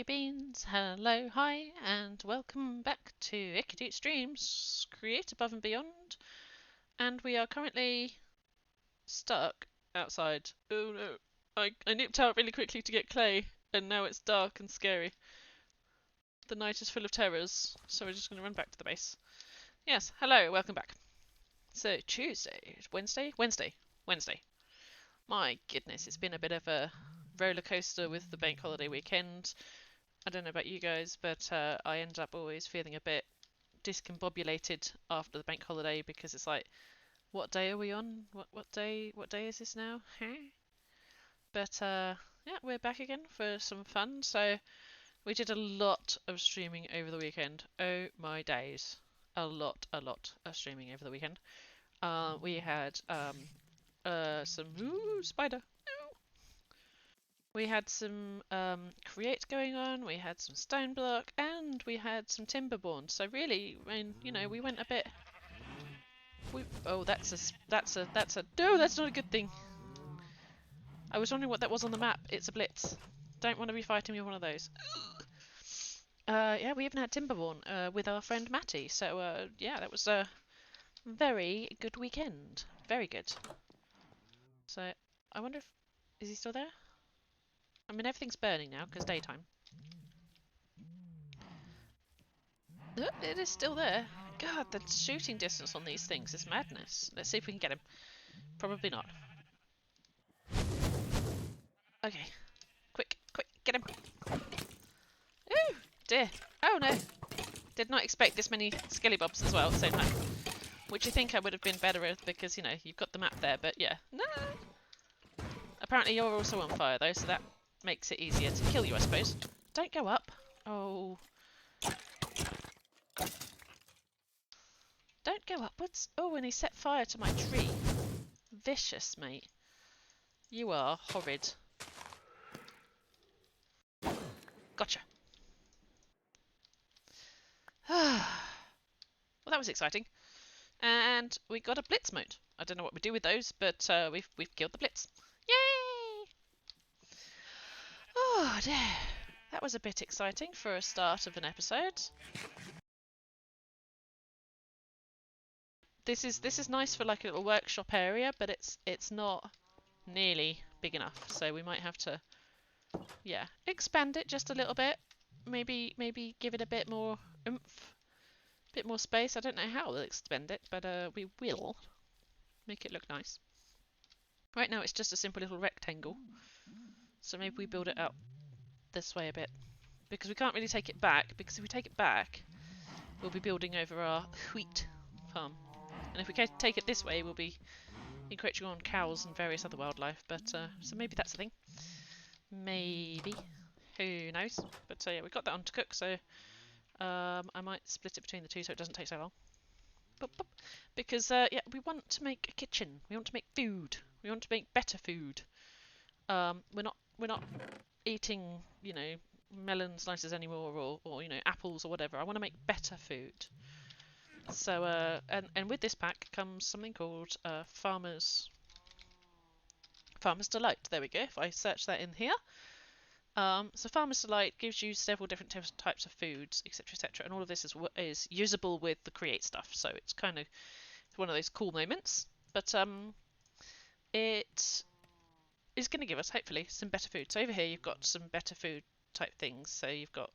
jelly beans, hello, hi, and welcome back to Icky Streams, Create Above and Beyond. And we are currently stuck outside. Oh no, I nipped out really quickly to get clay, and now it's dark and scary. The night is full of terrors, so we're just going to run back to the base. Yes, hello, welcome back. So, Tuesday, Wednesday. My goodness, it's been a bit of a roller coaster with the bank holiday weekend. I don't know about you guys, but I end up always feeling a bit discombobulated after the bank holiday because it's like, what day are we on? What day is this now? Huh? But yeah, we're back again for some fun. So we did a lot of streaming over the weekend. Oh my days, a lot of streaming over the weekend. We had some spider. We had some create going on, we had some stone block, and we had some timberborn. So really, I mean, you know, we went a bit. Oh, that's a. No, that's not a good thing. I was wondering what that was on the map. It's a blitz. Don't want to be fighting with one of those. Yeah, we even had timberborn with our friend Matty. So yeah, that was a very good weekend. Very good. So I wonder if is he still there? I mean, everything's burning now because daytime. No, it is still there. God, the shooting distance on these things is madness. Let's see if we can get him. Probably not. Okay. Quick, get him. Ooh, dear. Oh no. Did not expect this many skellybobs as well at the same time. Which you think I would have been better with because, you know, you've got the map there, but yeah. No! Apparently you're also on fire though, so that makes it easier to kill you, I suppose. Don't go up. Oh. Don't go upwards. Oh, and he set fire to my tree. Vicious, mate. You are horrid. Gotcha. Well, that was exciting. And we got a blitz mode. I don't know what we do with those, but we've killed the blitz. Yay! Oh dear. That was a bit exciting for a start of an episode. This is nice for like a little workshop area, but it's not nearly big enough. So we might have to, yeah, expand it just a little bit. Maybe give it a bit more oomph, bit more space. I don't know how we'll expand it, but we will make it look nice. Right now it's just a simple little rectangle. So maybe we build it up this way a bit. Because we can't really take it back, because if we take it back, we'll be building over our wheat farm. And if we take it this way, we'll be encroaching on cows and various other wildlife. But so maybe that's a thing. Maybe. Who knows? But yeah, we've got that on to cook, so I might split it between the two so it doesn't take so long. Boop, boop. Because yeah, we want to make a kitchen. We want to make food. We want to make better food. We're not eating, you know, melon slices anymore, or you know, apples or whatever. I want to make better food. So and with this pack comes something called Farmer's Delight. There we go. If I search that in here, so Farmer's Delight gives you several different types of foods, etc., and all of this is usable with the create stuff. So it's kind of one of those cool moments. But it is going to give us hopefully some better food. So over here you've got some better food type things. So you've got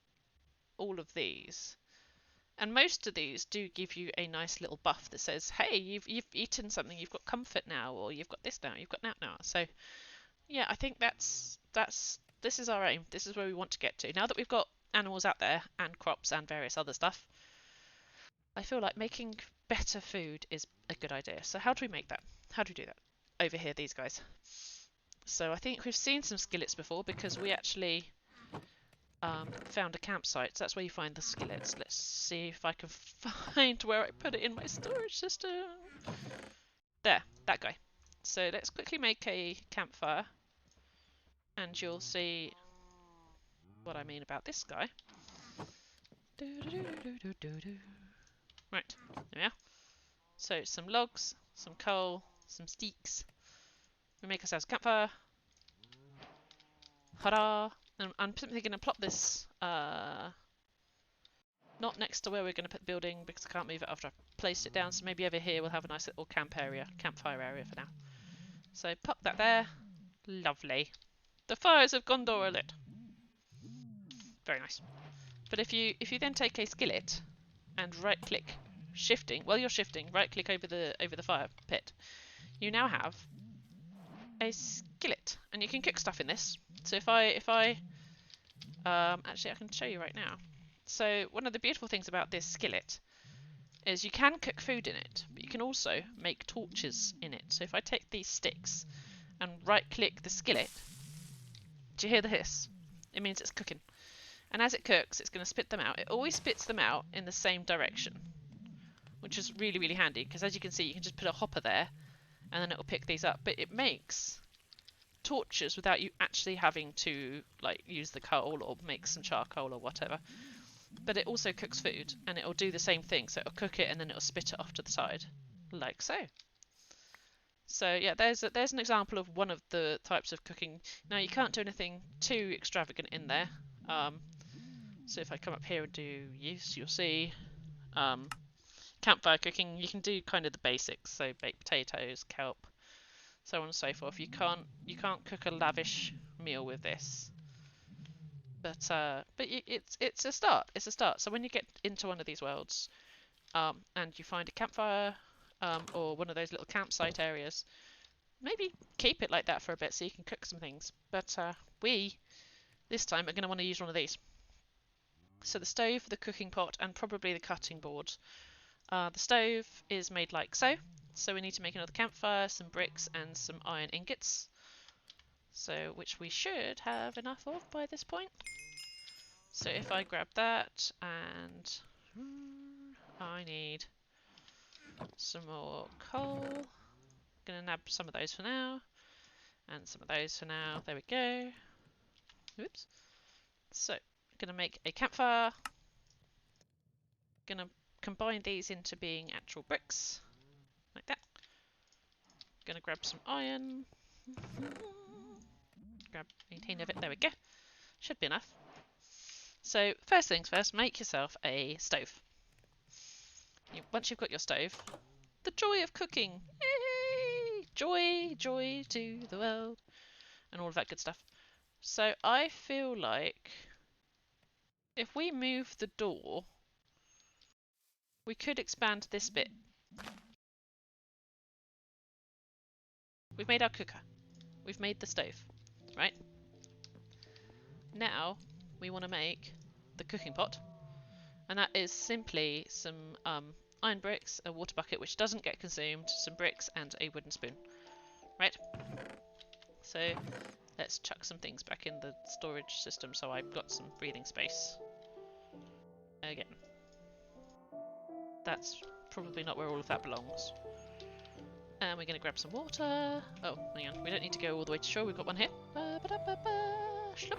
all of these. And most of these do give you a nice little buff that says, hey, you've eaten something, you've got comfort now, or you've got this now, you've got that now. So yeah, I think this is our aim. This is where we want to get to. Now that we've got animals out there and crops and various other stuff, I feel like making better food is a good idea. So how do we make that? How do we do that? Over here, these guys. So I think we've seen some skillets before because we actually found a campsite. So that's where you find the skillets. Let's see if I can find where I put it in my storage system. There, that guy. So let's quickly make a campfire and you'll see what I mean about this guy. Right, there we are. So some logs, some coal, some sticks. We make ourselves a campfire. Hurrah! And I'm simply going to plop this not next to where we're going to put the building because I can't move it after I've placed it down. So maybe over here we'll have a nice little campfire area for now. So pop that there. Lovely. The fires of Gondor are lit. Very nice. But if you then take a skillet and right click, shifting, while you're shifting, right click over the fire pit, you now have a skillet, and you can cook stuff in this. So if I actually I can show you right now. So one of the beautiful things about this skillet is you can cook food in it, but you can also make torches in it. So if I take these sticks and right click the skillet, do you hear the hiss? It means it's cooking. And as it cooks, it's going to spit them out. It always spits them out in the same direction, which is really, really handy, because as you can see, you can just put a hopper there, and then it'll pick these up. But it makes torches without you actually having to like use the coal or make some charcoal or whatever. But it also cooks food, and it'll do the same thing. So it'll cook it, and then it'll spit it off to the side, like so. So yeah, there's an example of one of the types of cooking. Now you can't do anything too extravagant in there. So if I come up here and do use, you'll see campfire cooking. You can do kind of the basics, so baked potatoes, kelp, so on and so forth. You can't cook a lavish meal with this, but it's a start. It's a start. So when you get into one of these worlds, and you find a campfire, or one of those little campsite areas, maybe keep it like that for a bit so you can cook some things. But we this time are going to want to use one of these. So the stove, the cooking pot, and probably the cutting board. The stove is made like so. So we need to make another campfire, some bricks, and some iron ingots. So which we should have enough of by this point. So if I grab that, and I need some more coal. Gonna nab some of those for now, and some of those for now. There we go. Oops. So gonna make a campfire. Gonna combine these into being actual bricks, like that. Gonna grab some iron. Grab 18 of it, there we go. Should be enough. So first things first, make yourself a stove. Once you've got your stove, the joy of cooking! Yay! Joy, joy to the world, and all of that good stuff. So I feel like if we move the door, we could expand this bit. We've made our cooker. We've made the stove, right? Now we want to make the cooking pot, and that is simply some iron bricks, a water bucket which doesn't get consumed, some bricks, and a wooden spoon. Right? So let's chuck some things back in the storage system so I've got some breathing space. Again. That's probably not where all of that belongs. And we're going to grab some water. Oh, hang on. We don't need to go all the way to shore. We've got one here. Shloop.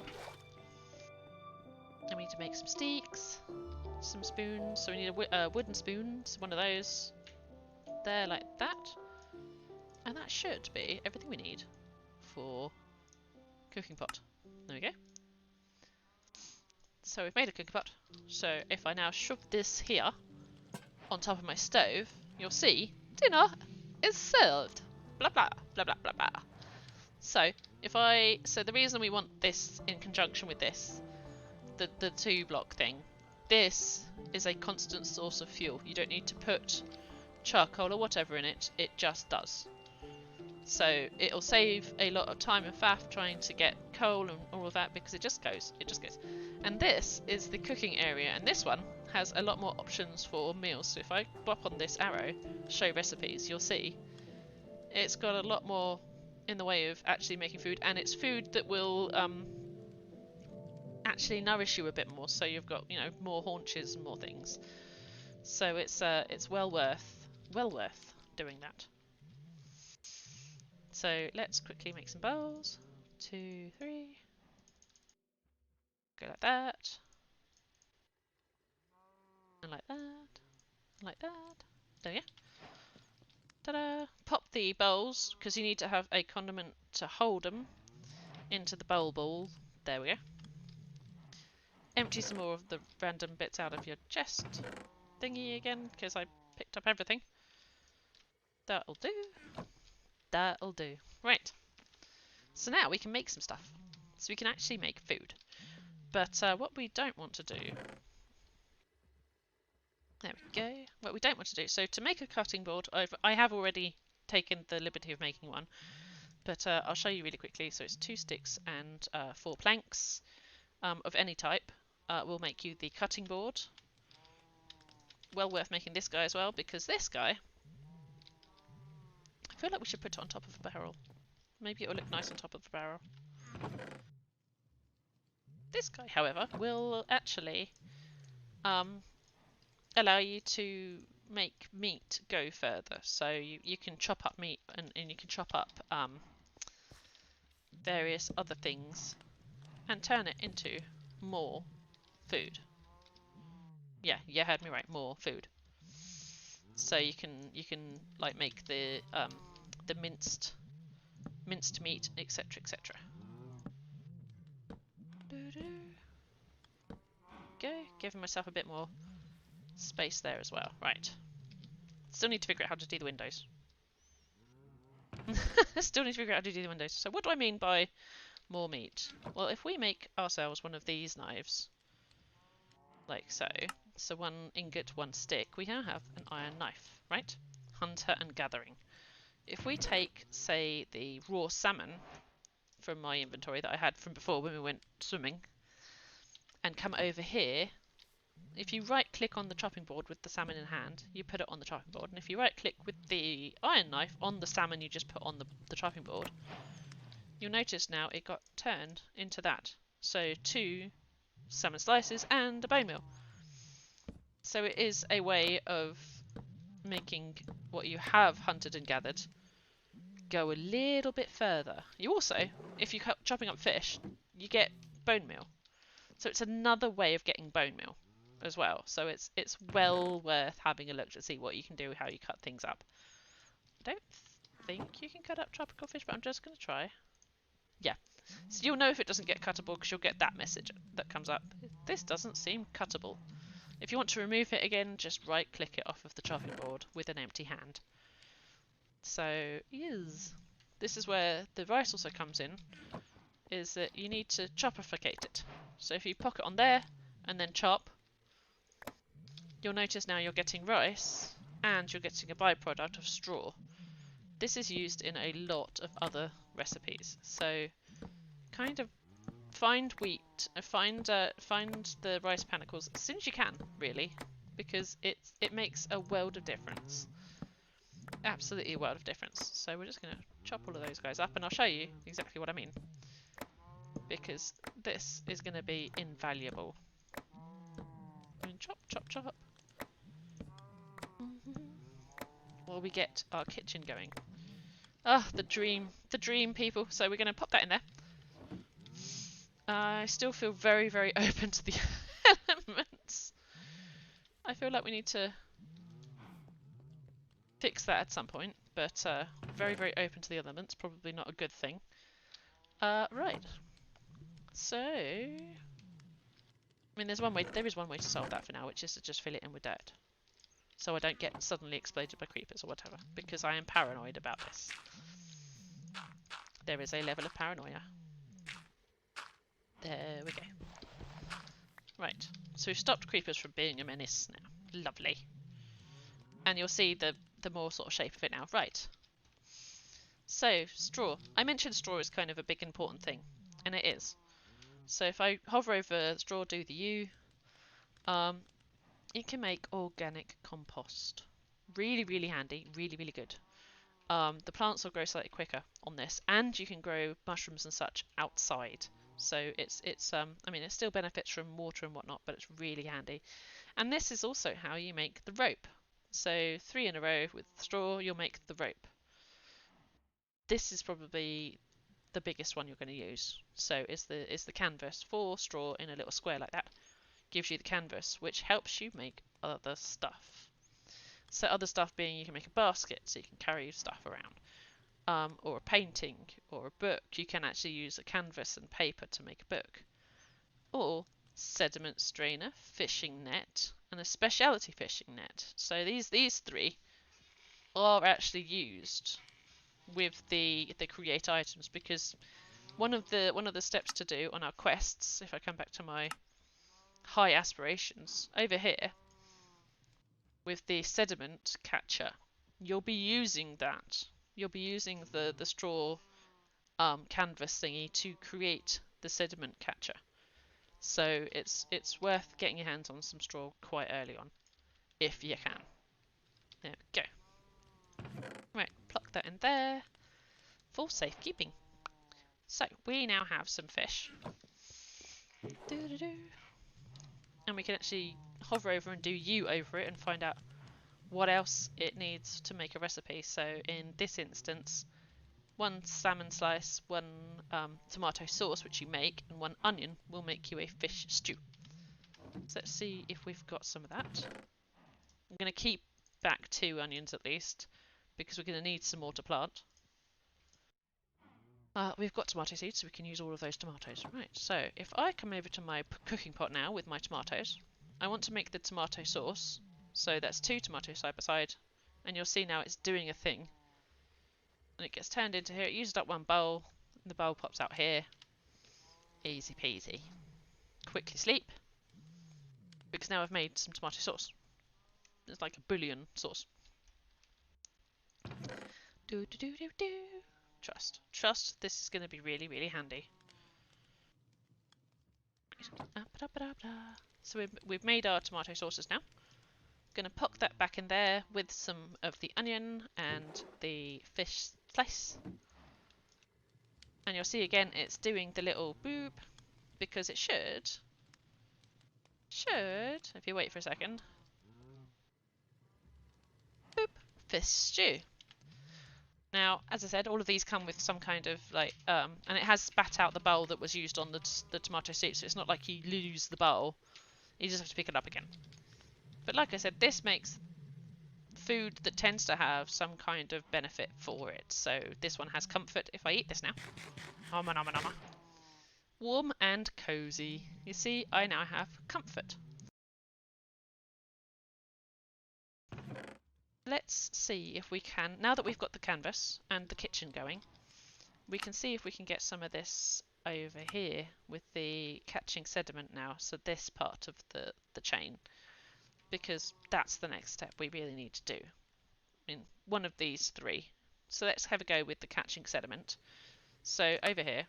And we need to make some sticks, some spoons. So we need a wooden spoon, one of those. There, like that. And that should be everything we need for cooking pot. There we go. So we've made a cooking pot. So if I now shove this here on top of my stove, you'll see dinner is served. Blah blah blah blah blah blah. So the reason we want this in conjunction with this, the 2-block thing, this is a constant source of fuel. You don't need to put charcoal or whatever in it, it just does. So it'll save a lot of time and faff trying to get coal and all of that, because it just goes. And this is the cooking area, and this one has a lot more options for meals. So if I bop on this arrow, show recipes, you'll see it's got a lot more in the way of actually making food, and it's food that will actually nourish you a bit more. So you've got, you know, more haunches and more things. So it's well worth doing that. So let's quickly make some bowls. 2, 3. Go like that. And like that. And like that. There we go. Ta-da! Pop the bowls, because you need to have a condiment to hold them into the bowl. There we go. empty some more of the random bits out of your chest thingy again, because I picked up everything. That'll do. That'll do. Right. So now we can make some stuff. So we can actually make food. But what we don't want to do... There we go. What we don't want to do... So to make a cutting board, I have already taken the liberty of making one. But I'll show you really quickly. So it's 2 sticks and 4 planks of any type. Will make you the cutting board. Well worth making this guy as well, because this guy... I feel like we should put it on top of a barrel. Maybe it will look nice on top of the barrel. This guy, however, will actually allow you to make meat go further. So you can chop up meat and you can chop up various other things and turn it into more food. Yeah, you heard me right, more food. So you can like make the minced meat, etc., etc. Go, giving myself a bit more space there as well. Right. Still need to figure out how to do the windows. Still need to figure out how to do the windows. So what do I mean by more meat? Well, if we make ourselves one of these knives, like so, so 1 ingot, 1 stick, we now have an iron knife, right? Hunter and gathering. If we take, say, the raw salmon from my inventory that I had from before when we went swimming, and come over here, if you right click on the chopping board with the salmon in hand, you put it on the chopping board, and if you right click with the iron knife on the salmon you just put on the chopping board, you'll notice now it got turned into that. So 2 salmon slices and a bone meal. So it is a way of making what you have hunted and gathered go a little bit further. You also, if you're chopping up fish, you get bone meal. So it's another way of getting bone meal as well. So it's well worth having a look to see what you can do, how you cut things up. I don't think you can cut up tropical fish, but I'm just going to try. Yeah. So you'll know if it doesn't get cuttable because you'll get that message that comes up. This doesn't seem cuttable. If you want to remove it again, just right click it off of the chopping board with an empty hand. So, this is where the rice also comes in, is that you need to chopificate it. So if you pocket on there and then chop, you'll notice now you're getting rice and you're getting a byproduct of straw. This is used in a lot of other recipes. So kind of find wheat, find the rice panicles as soon as you can, really, because it makes a world of difference. Absolutely a world of difference. So we're just going to chop all of those guys up and I'll show you exactly what I mean, because this is going to be invaluable. I mean, chop, chop, chop. While we get our kitchen going. Ah, the dream, people. So we're going to pop that in there. I still feel very, very open to the elements. I feel like we need to fix that at some point, but very, very open to the elements. Probably not a good thing. Right. So, I mean, there is one way to solve that for now, which is to just fill it in with dirt, so I don't get suddenly exploded by creepers or whatever, because I am paranoid about this. There is a level of paranoia. There we go. Right, so we've stopped creepers from being a menace now. Lovely. And you'll see the more sort of shape of it now. Right. So, straw. I mentioned straw is kind of a big important thing, and it is. So if I hover over straw, do the U, it can make organic compost. Really, really handy. Really, really good. The plants will grow slightly quicker on this, and you can grow mushrooms and such outside. So it's I mean, it still benefits from water and whatnot, but it's really handy. And this is also how you make the rope. So 3 in a row with straw, you'll make the rope. This is probably the biggest one you're going to use. So is the canvas for straw in a little square like that. Gives you the canvas, which helps you make other stuff. So other stuff being you can make a basket, so you can carry stuff around. Or a painting, or a book. You can actually use a canvas and paper to make a book. Or sediment strainer, fishing net, and a specialty fishing net. So these three are actually used with the create items, because one of the steps to do on our quests, if I come back to my high aspirations over here with the sediment catcher, you'll be using that. You'll be using the straw canvas thingy to create the sediment catcher. So it's worth getting your hands on some straw quite early on, if you can. There we go. Right, pluck that in there for safekeeping. So we now have some fish. Doo-doo-doo. And we can actually hover over and do U over it and find out what else it needs to make a recipe. So in this instance, one salmon slice, one tomato sauce, which you make, and one onion will make you a fish stew. So let's see if we've got some of that. I'm going to keep back 2 onions at least, because we're going to need some more to plant. We've got tomato seeds, so we can use all of those tomatoes. Right, so if I come over to my cooking pot now with my tomatoes, I want to make the tomato sauce. So that's 2 tomatoes side by side, and you'll see now it's doing a thing. And it gets turned into here. It uses up 1 bowl, and the bowl pops out here. Easy peasy. Quickly sleep, because now I've made some tomato sauce. It's like a bouillon sauce. Do do do do do. Trust. This is going to be really, really handy. So we've made our tomato sauces now. Going to pop that back in there with some of the onion and the fish slice. And you'll see again it's doing the little boop, because it should, if you wait for a second, boop, fish stew. Now, as I said, all of these come with some kind of and it has spat out the bowl that was used on the tomato soup, so it's not like you lose the bowl. You just have to pick it up again. But like I said, this makes food that tends to have some kind of benefit for it. So this one has comfort if I eat this now. Oma nama nama. Warm and cozy. You see, I now have comfort. Let's see if we can, now that we've got the canvas and the kitchen going, we can see if we can get some of this over here with the catching sediment now. So this part of the chain, because that's the next step we really need to do in one of these 3. So let's have a go with the catching sediment. So over here,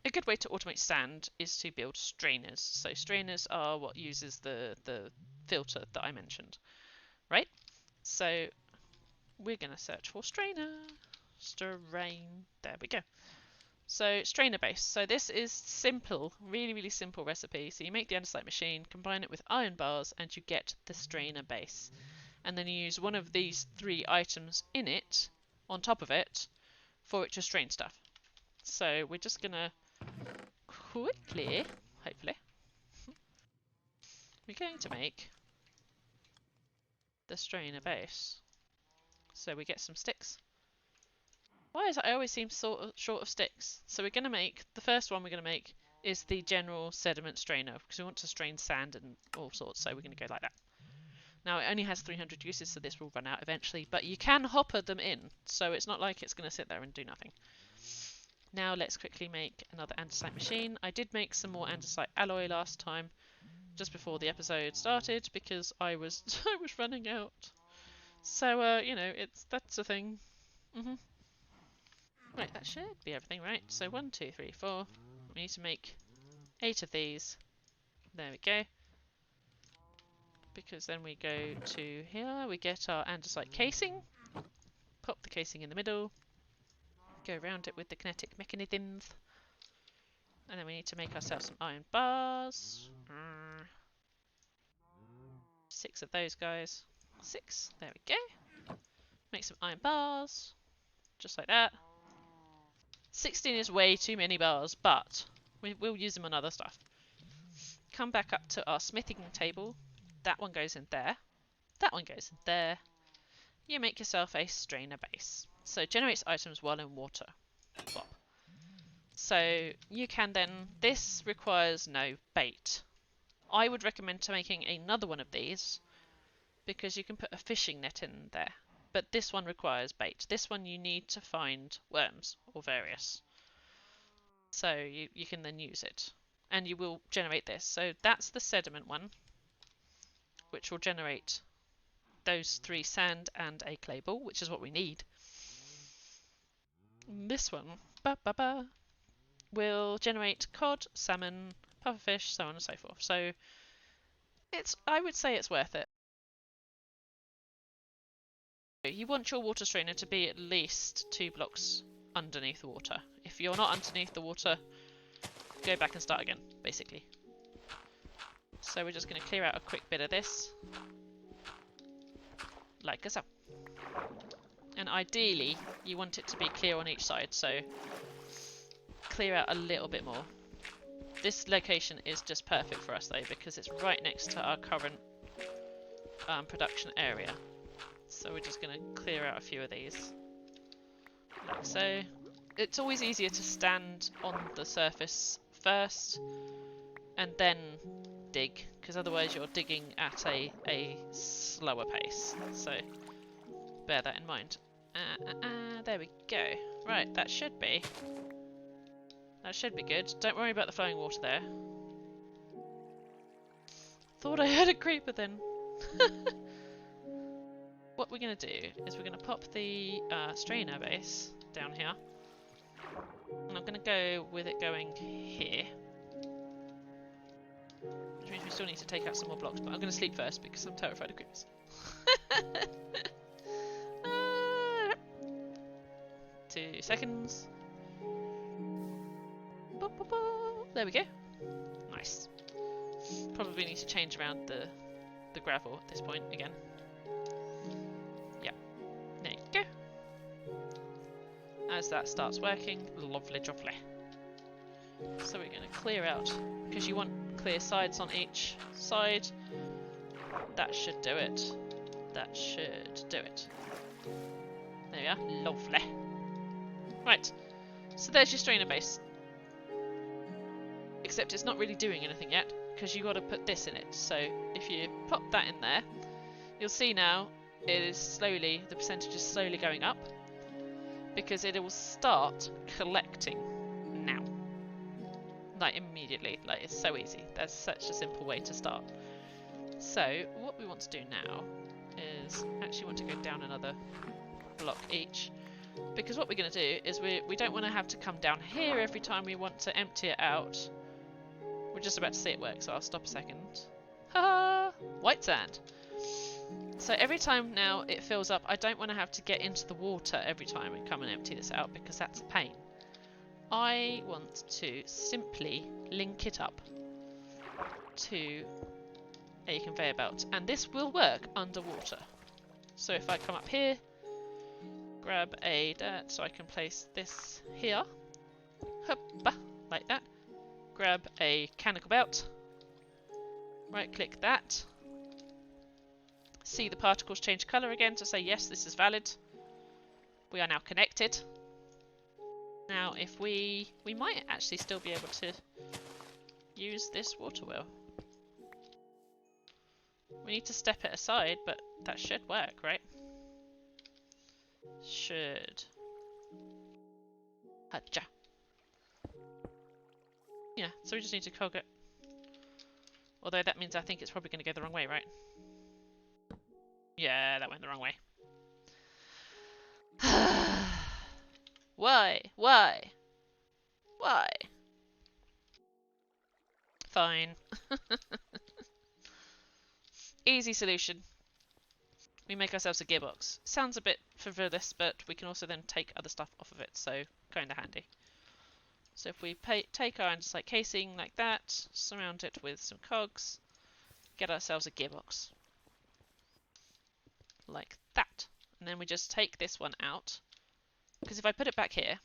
a good way to automate sand is to build strainers. So strainers are what uses the filter that I mentioned, right? So we're going to search for strainer. Strain. There we go. So strainer base. So this is simple, really, really simple recipe. So you make the andesite machine, combine it with iron bars, and you get the strainer base. And then you use one of these 3 items in it, on top of it, for it to strain stuff. So we're just going to quickly, hopefully, we're going to make the strainer base. So we get some sticks. Why is it I always seem sort of short of sticks? So we're going to make, the first one we're going to make is the general sediment strainer, because we want to strain sand and all sorts, so we're going to go like that. Now it only has 300 uses, so this will run out eventually, but you can hopper them in, so it's not like it's going to sit there and do nothing. Now let's quickly make another andesite machine. I did make some more andesite alloy last time, just before the episode started, because I was running out. So you know, that's a thing. Right, that should be everything, right? So 1, 2, 3, 4. We need to make 8 of these. There we go. Because then we go to here, we get our andesite casing. Pop the casing in the middle. Go around it with the kinetic mechanisms. And then we need to make ourselves some iron bars. 6 of those guys. 6. There we go. Make some iron bars. Just like that. 16 is way too many bars, but we'll use them on other stuff. Come back up to our smithing table. That one goes in there. That one goes in there. You make yourself a strainer base. So it generates items while in water. Plop. So you can then, this requires no bait. I would recommend to making another one of these because you can put a fishing net in there. But this one requires bait. This one you need to find worms or various. So you can then use it. And you will generate this. So that's the sediment one, which will generate those 3 sand and a clay ball, which is what we need. This one will generate cod, salmon, pufferfish, so on and so forth. So I would say it's worth it. You want your water strainer to be at least 2 blocks underneath the water. If you're not underneath the water, go back and start again, basically. So we're just going to clear out a quick bit of this, like so. And ideally, you want it to be clear on each side, so clear out a little bit more. This location is just perfect for us though, because it's right next to our current production area. So we're just going to clear out a few of these, like so. It's always easier to stand on the surface first and then dig, because otherwise you're digging at a slower pace. So bear that in mind. There we go. Right, that should be good. Don't worry about the flowing water there. Thought I heard a creeper then. What we're going to do is we're going to pop the strainer base down here. And I'm going to go with it going here. Which means we still need to take out some more blocks, but I'm going to sleep first because I'm terrified of creepers. 2 seconds. There we go. Nice. Probably need to change around the gravel at this point again. Yeah. There you go. As that starts working, lovely jubbly. So we're going to clear out, because you want clear sides on each side. That should do it. That should do it. There we are. Lovely. Right. So there's your strainer base. Except it's not really doing anything yet, because you've got to put this in it. So if you pop that in there, you'll see now it is slowly, the percentage is slowly going up, because it will start collecting now. Like immediately. Like it's so easy. That's such a simple way to start. So what we want to do now is actually want to go down another block each, because what we're going to do is we don't want to have to come down here every time we want to empty it out. We're just about to see it work, so I'll stop a second. Ha! White sand. So every time now it fills up, I don't want to have to get into the water every time and come and empty this out, because that's a pain. I want to simply link it up to a conveyor belt, and this will work underwater. So if I come up here, grab a dirt so I can place this here, hoppa, like that. Grab a canicle belt, right click that, see the particles change colour again to say yes, this is valid. We are now connected. Now if we might actually still be able to use this water wheel. We need to step it aside, but that should work, right? Should. Hacha. Yeah, so we just need to cog it. Although that means I think it's probably going to go the wrong way, right? Yeah, that went the wrong way. Why? Why? Why? Fine. Easy solution. We make ourselves a gearbox. Sounds a bit frivolous, but we can also then take other stuff off of it, so kind of handy. So if we take our andesite casing like that, surround it with some cogs, get ourselves a gearbox. Like that. And then we just take this one out, because if I put it back here,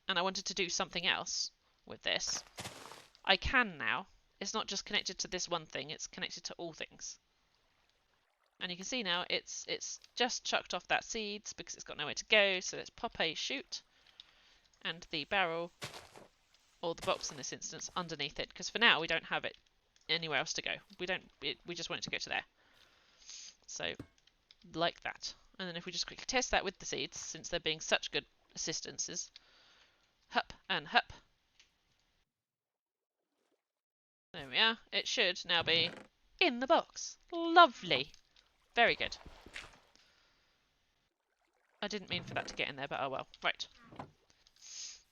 and I wanted to do something else with this, I can now. It's not just connected to this one thing, it's connected to all things. And you can see now it's just chucked off that seeds because it's got nowhere to go, so let's pop a chute and the barrel, or the box in this instance, underneath it, because for now we don't have it anywhere else to go. We just want it to go to there. So, like that. And then if we just quickly test that with the seeds, since they're being such good assistances. Hup and hup. There we are. It should now be in the box. Lovely. Very good. I didn't mean for that to get in there, but oh well. Right.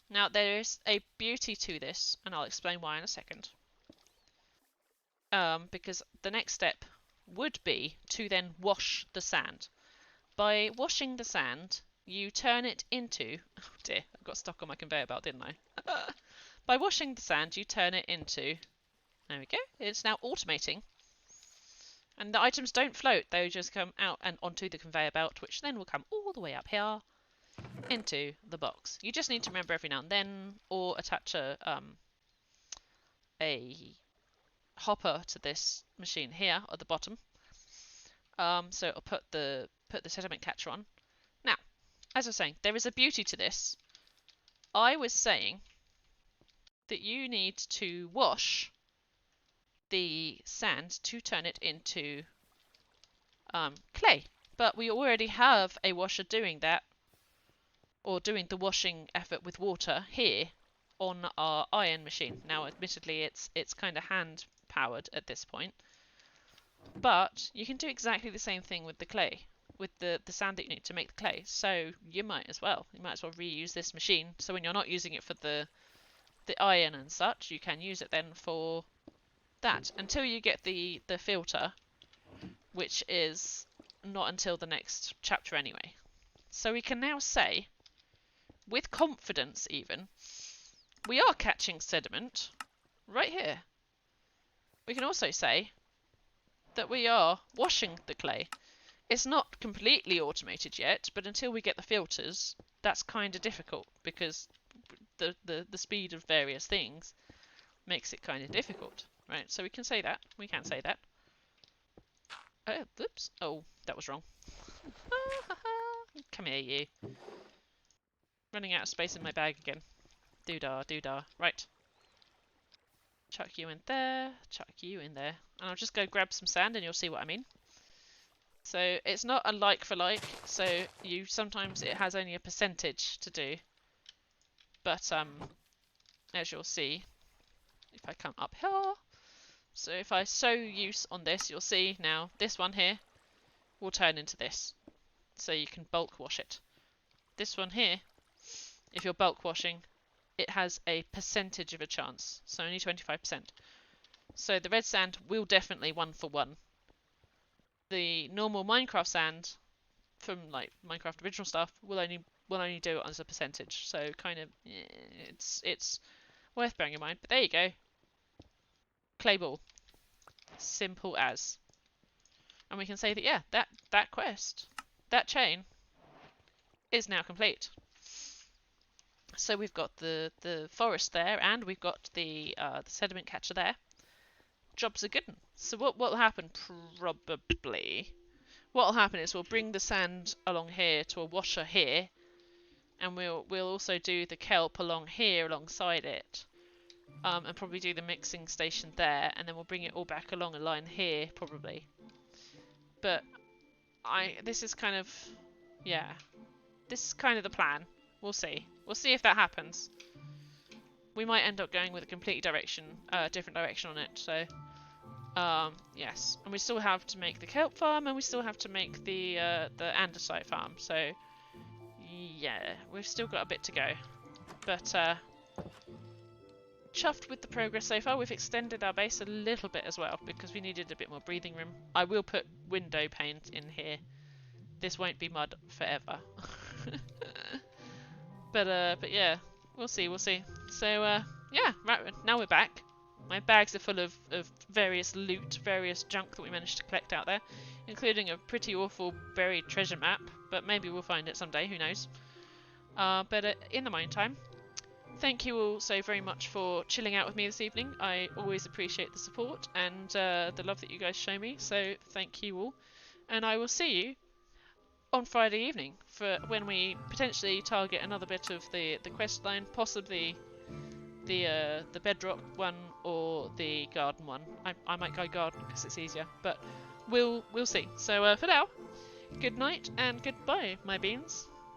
Now, there is a beauty to this, and I'll explain why in a second. Because the next step would be to then wash the sand. By washing the sand, you turn it into... Oh dear, I got stuck on my conveyor belt, didn't I? By washing the sand, you turn it into... There we go. It's now automating. And the items don't float. They just come out and onto the conveyor belt, which then will come all the way up here into the box. You just need to remember every now and then, or attach a hopper to this machine here at the bottom. So it'll put the sediment catcher on. Now, as I was saying, there is a beauty to this. I was saying that you need to wash the sand to turn it into clay. But we already have a washer doing that, or doing the washing effort with water here on our iron machine. Now, admittedly, it's kind of hand powered at this point, but you can do exactly the same thing with the clay, with the sand that you need to make the clay. So you might as well reuse this machine. So when you're not using it for the iron and such, you can use it then for that until you get the filter, which is not until the next chapter anyway. So we can now say, with confidence even, we are catching sediment right here. We can also say that we are washing the clay. It's not completely automated yet, but until we get the filters, that's kind of difficult, because the speed of various things makes it kind of difficult, right? So we can say that. We can say that. Oh, oops. Oh, that was wrong. Come here, you. Running out of space in my bag again. Doodah, doodah. Right. Chuck you in there. Chuck you in there. And I'll just go grab some sand and you'll see what I mean. So it's not a like for like. So sometimes it has only a percentage to do. But as you'll see, if I come up here. So if I sow use on this, you'll see now this one here will turn into this. So you can bulk wash it. This one here, if you're bulk washing, it has a percentage of a chance. So only 25%. So the red sand will definitely 1-for-1. The normal Minecraft sand from like Minecraft original stuff will only do it as a percentage. So kind of it's worth bearing in mind. But there you go. Clay ball. Simple as. And we can say that, yeah, that quest, that chain, is now complete. So we've got the forest there, and we've got the sediment catcher there. Job's a good one. So what will happen, probably, what will happen is we'll bring the sand along here to a washer here, and we'll also do the kelp along here alongside it. And probably do the mixing station there, and then we'll bring it all back along a line here, probably. But this is kind of, yeah, this is kind of the plan. We'll see. We'll see if that happens. We might end up going with a complete direction, different direction on it. So, yes, and we still have to make the kelp farm, and we still have to make the andesite farm. So, yeah, we've still got a bit to go, but chuffed with the progress so far. We've extended our base a little bit as well because we needed a bit more breathing room. I will put window paint in here. This won't be mud forever. But yeah, we'll see. So yeah, right, now we're back. My bags are full of various loot, various junk that we managed to collect out there, including a pretty awful buried treasure map, but maybe we'll find it someday, who knows. But in the meantime, thank you all so very much for chilling out with me this evening. I always appreciate the support and the love that you guys show me, so thank you all. And I will see you on Friday evening for when we potentially target another bit of the quest line, possibly the bedrock one or the garden one. I might go garden because it's easier, but we'll see. So for now, good night and goodbye, my beans.